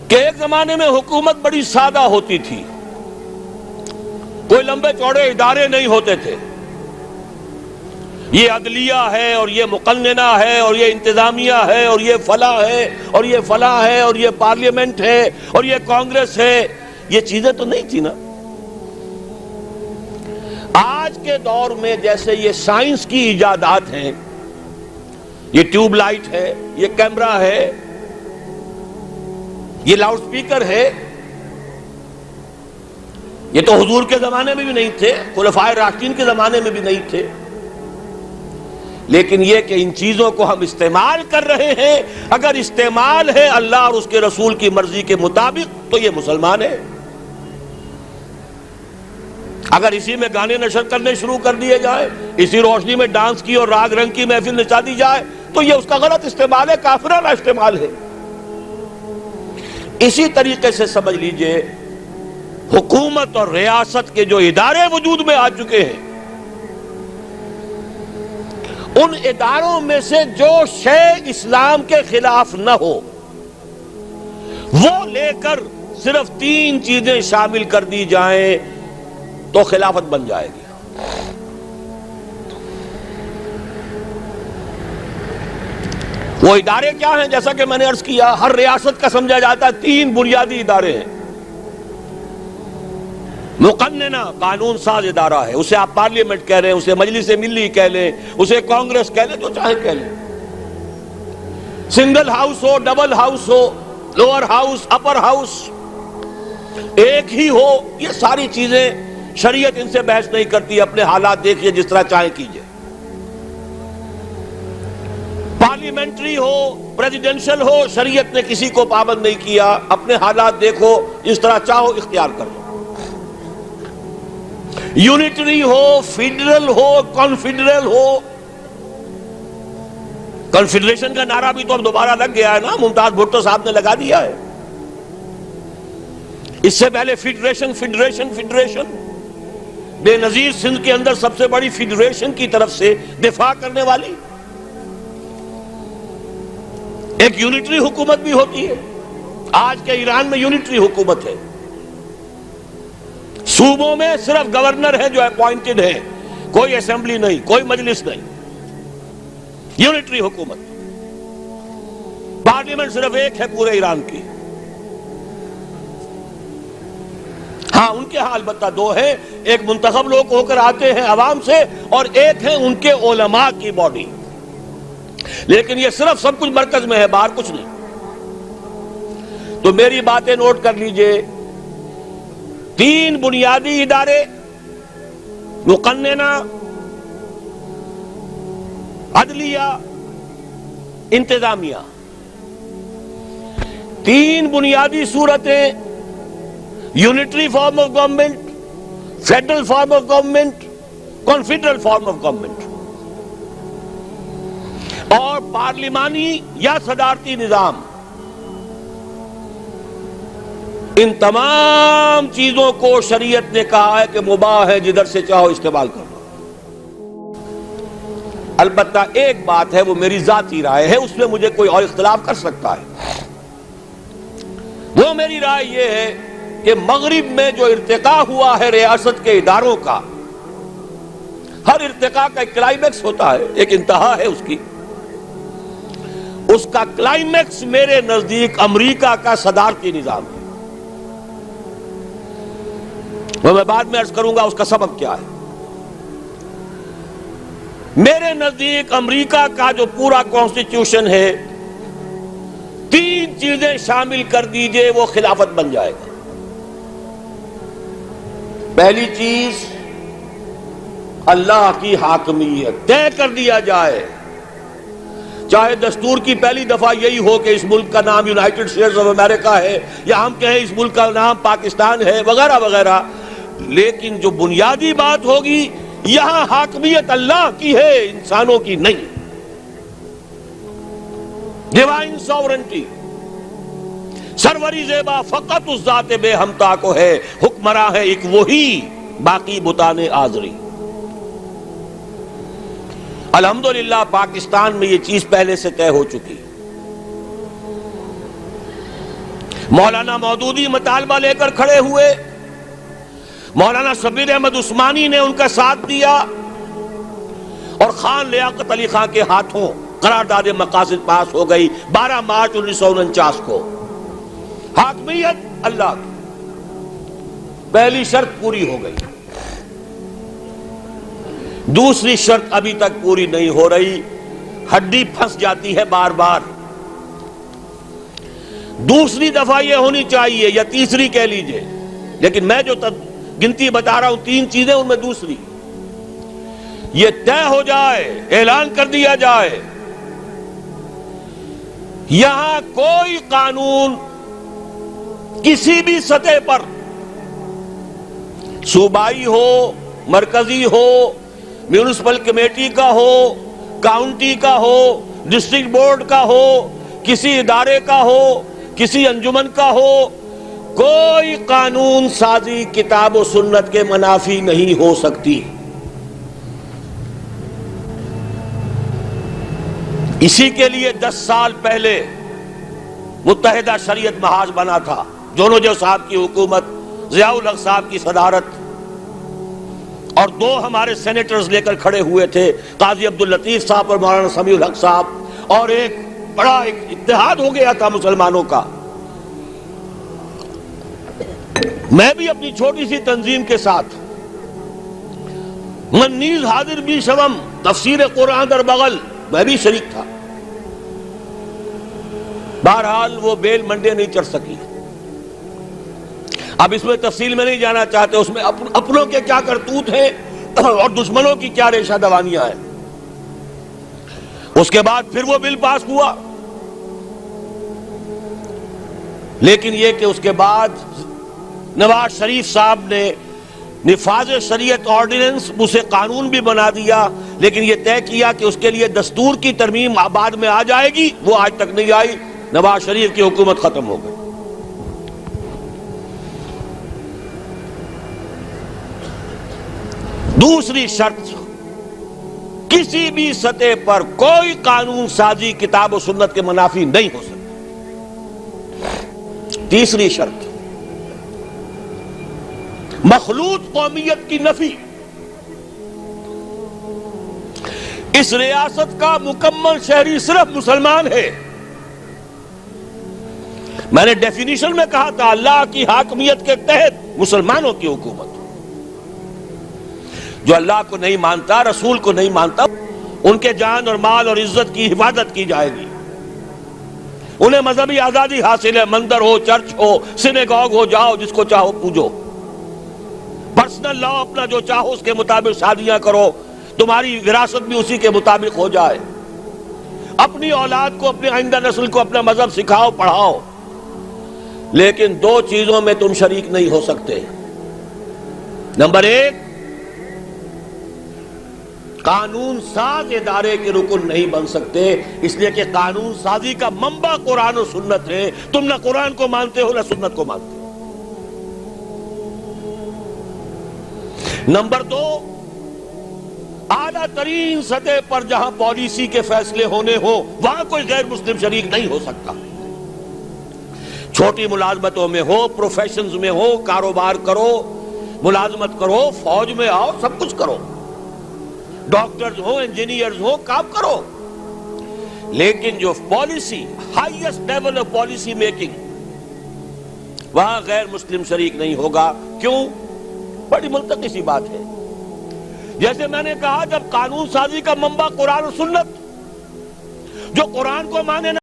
کہ ایک زمانے میں حکومت بڑی سادہ ہوتی تھی، کوئی لمبے چوڑے ادارے نہیں ہوتے تھے، یہ عدلیہ ہے اور یہ مقننہ ہے اور یہ انتظامیہ ہے اور یہ فلاں ہے اور یہ فلاں ہے اور یہ پارلیمنٹ ہے اور یہ کانگریس ہے، یہ چیزیں تو نہیں تھی نا۔ آج کے دور میں جیسے یہ سائنس کی ایجادات ہیں، یہ ٹیوب لائٹ ہے، یہ کیمرہ ہے، یہ لاؤڈ سپیکر ہے، یہ تو حضور کے زمانے میں بھی نہیں تھے، خلفائے راشدین کے زمانے میں بھی نہیں تھے، لیکن یہ کہ ان چیزوں کو ہم استعمال کر رہے ہیں، اگر استعمال ہے اللہ اور اس کے رسول کی مرضی کے مطابق تو یہ مسلمان ہے۔ اگر اسی میں گانے نشر کرنے شروع کر دیے جائیں، اسی روشنی میں ڈانس کی اور راگ رنگ کی محفل نچا دی جائے تو یہ اس کا غلط استعمال ہے، کافرانہ استعمال ہے۔ اسی طریقے سے سمجھ لیجئے حکومت اور ریاست کے جو ادارے وجود میں آ چکے ہیں، ان اداروں میں سے جو شے اسلام کے خلاف نہ ہو وہ لے کر صرف 3 چیزیں شامل کر دی جائیں تو خلافت بن جائے گی۔ وہ ادارے کیا ہیں؟ جیسا کہ میں نے عرض کیا، ہر ریاست کا سمجھا جاتا ہے 3 بنیادی ادارے ہیں۔ مقننہ قانون ساز ادارہ ہے، اسے آپ پارلیمنٹ کہہ رہے ہیں، اسے مجلس ملی کہہ لیں، اسے کانگریس کہہ لیں، جو چاہے کہہ لیں۔ سنگل ہاؤس ہو، ڈبل ہاؤس ہو، لوور ہاؤس، اپر ہاؤس، ایک ہی ہو، یہ ساری چیزیں شریعت ان سے بحث نہیں کرتی، اپنے حالات دیکھیے، جس طرح چاہیں کیجئے۔ پارلیمنٹری ہو، پریزیڈنشل ہو، شریعت نے کسی کو پابند نہیں کیا، اپنے حالات دیکھو، جس طرح چاہو اختیار کر لو۔ یونٹری ہو، فیڈرل ہو، کانفیڈرل ہو۔ کنفیڈریشن کا نعرہ بھی تو اب دوبارہ لگ گیا ہے نا، ممتاز بھٹو صاحب نے لگا دیا ہے۔ اس سے پہلے فیڈریشن فیڈریشن فیڈریشن، بے نظیر سندھ کے اندر سب سے بڑی فیڈریشن کی طرف سے دفاع کرنے والی ایک یونٹری حکومت بھی ہوتی ہے۔ آج کے ایران میں یونٹری حکومت ہے، صوبوں میں صرف گورنر ہے جو اپوائنٹڈ ہے، کوئی اسمبلی نہیں، کوئی مجلس نہیں، یونٹری حکومت۔ پارلیمنٹ صرف ایک ہے پورے ایران کی۔ ہاں ان کے حال البتہ 2 ہیں، ایک منتخب لوگ ہو کر آتے ہیں عوام سے، اور ایک ہے ان کے علماء کی باڈی، لیکن یہ صرف سب کچھ مرکز میں ہے، باہر کچھ نہیں۔ تو میری باتیں نوٹ کر لیجئے، 3 بنیادی ادارے، مقننہ، عدلیہ، انتظامیہ، 3 بنیادی صورتیں، unitary form of government, federal form of government, confederal form of government, اور پارلیمانی یا صدارتی نظام۔ ان تمام چیزوں کو شریعت نے کہا ہے کہ مباح ہے، جدھر سے چاہو استعمال کرو۔ البتہ ایک بات ہے، وہ میری ذاتی رائے ہے، اس میں مجھے کوئی اور اختلاف کر سکتا ہے۔ وہ میری رائے یہ ہے کہ مغرب میں جو ارتقاء ہوا ہے ریاست کے اداروں کا، ہر ارتقاء کا ایک کلائمیکس ہوتا ہے، ایک انتہا ہے اس کی۔ اس کا کلائمیکس میرے نزدیک امریکہ کا صدارتی نظام ہے۔ وہ میں بعد میں عرض کروں گا اس کا سبب کیا ہے۔ میرے نزدیک امریکہ کا جو پورا کانسٹیٹیوشن ہے، 3 چیزیں شامل کر دیجئے وہ خلافت بن جائے گا۔ پہلی چیز، اللہ کی حاکمیت طے کر دیا جائے، چاہے دستور کی پہلی دفعہ یہی ہو کہ اس ملک کا نام یونائٹڈ اسٹیٹس آف امریکہ ہے، یا ہم کہیں اس ملک کا نام پاکستان ہے، وغیرہ وغیرہ، لیکن جو بنیادی بات ہوگی، یہاں حاکمیت اللہ کی ہے، انسانوں کی نہیں۔ ڈیوائن ساورنٹی، سروری زیبا فقط اس ذات بے ہمتا کو ہے، حکمراں ہے ایک وہی، باقی بتانے آزری۔ الحمدللہ پاکستان میں یہ چیز پہلے سے طے ہو چکی۔ مولانا مودودی مطالبہ لے کر کھڑے ہوئے، مولانا شبیر احمد عثمانی نے ان کا ساتھ دیا، اور خان لیاقت علی خان کے ہاتھوں قرارداد مقاصد پاس ہو گئی 12 مارچ 1949 کو۔ حاکمیت اللہ کی پہلی شرط پوری ہو گئی، دوسری شرط ابھی تک پوری نہیں ہو رہی، ہڈی پھنس جاتی ہے بار بار۔ دوسری دفعہ یہ ہونی چاہیے، یا تیسری کہہ لیجئے، لیکن میں جو گنتی بتا رہا ہوں 3 چیزیں، ان میں دوسری یہ طے ہو جائے، اعلان کر دیا جائے یہاں کوئی قانون کسی بھی سطح پر، صوبائی ہو، مرکزی ہو، میونسپل کمیٹی کا ہو، کاؤنٹی کا ہو، ڈسٹرکٹ بورڈ کا ہو، کسی ادارے کا ہو، کسی انجمن کا ہو، کوئی قانون سازی کتاب و سنت کے منافی نہیں ہو سکتی۔ اسی کے لیے 10 سال پہلے متحدہ شریعت محاذ بنا تھا، جونوجو صاحب کی حکومت، ضیاء الحق صاحب کی صدارت، اور 2 ہمارے سینیٹرز لے کر کھڑے ہوئے تھے، قاضی عبداللطیف صاحب اور مولانا سمیع الحق صاحب، اور ایک بڑا اتحاد ہو گیا تھا مسلمانوں کا۔ میں بھی اپنی چھوٹی سی تنظیم کے ساتھ، من نیز حاضر بھی شوم، تفسیر قرآن در بغل، میں بھی شریک تھا۔ بہرحال وہ بیل منڈے نہیں چڑھ سکی۔ اب اس میں تفصیل میں نہیں جانا چاہتے، اس میں اپنوں کے کیا کرتوت ہیں اور دشمنوں کی کیا ریشہ دوانیاں ہیں۔ اس کے بعد پھر وہ بل پاس ہوا، لیکن یہ کہ اس کے بعد نواز شریف صاحب نے نفاذ شریعت آرڈیننس اسے قانون بھی بنا دیا، لیکن یہ طے کیا کہ اس کے لیے دستور کی ترمیم بعد میں آ جائے گی، وہ آج تک نہیں آئی، نواز شریف کی حکومت ختم ہو گئی۔ دوسری شرط، کسی بھی سطح پر کوئی قانون سازی کتاب و سنت کے منافی نہیں ہو سکتی۔ تیسری شرط، مخلوط قومیت کی نفی۔ اس ریاست کا مکمل شہری صرف مسلمان ہے۔ میں نے ڈیفینیشن میں کہا تھا، اللہ کی حاکمیت کے تحت مسلمانوں کی حکومت۔ جو اللہ کو نہیں مانتا، رسول کو نہیں مانتا، ان کے جان اور مال اور عزت کی حفاظت کی جائے گی۔ انہیں مذہبی آزادی حاصل ہے، مندر ہو، چرچ ہو، سینیگاگ ہو، جاؤ جس کو چاہو پوجو، پرسنل لا اپنا جو چاہو اس کے مطابق شادیاں کرو، تمہاری وراثت بھی اسی کے مطابق ہو جائے، اپنی اولاد کو، اپنی آئندہ نسل کو اپنا مذہب سکھاؤ، پڑھاؤ، لیکن 2 چیزوں میں تم شریک نہیں ہو سکتے۔ نمبر 1، قانون ساز ادارے کے رکن نہیں بن سکتے، اس لیے کہ قانون سازی کا منبع قرآن و سنت ہے، تم نہ قرآن کو مانتے ہو نہ سنت کو مانتے ہو۔ نمبر 2، اعلیٰ ترین سطح پر جہاں پالیسی کے فیصلے ہونے ہو وہاں کوئی غیر مسلم شریک نہیں ہو سکتا۔ چھوٹی ملازمتوں میں ہو، پروفیشنز میں ہو، کاروبار کرو، ملازمت کرو، فوج میں آؤ، سب کچھ کرو، ڈاکٹرز ہو، انجینئرز ہو، کام کرو، لیکن جو policy, highest level of policy making, وہاں غیر مسلم شریک نہیں ہوگا۔ کیوں؟ بڑی منطقی سی بات ہے۔ جیسے میں نے کہا، جب قانون سازی کا منبع قرآن و سنت، جو قرآن کو مانے نہ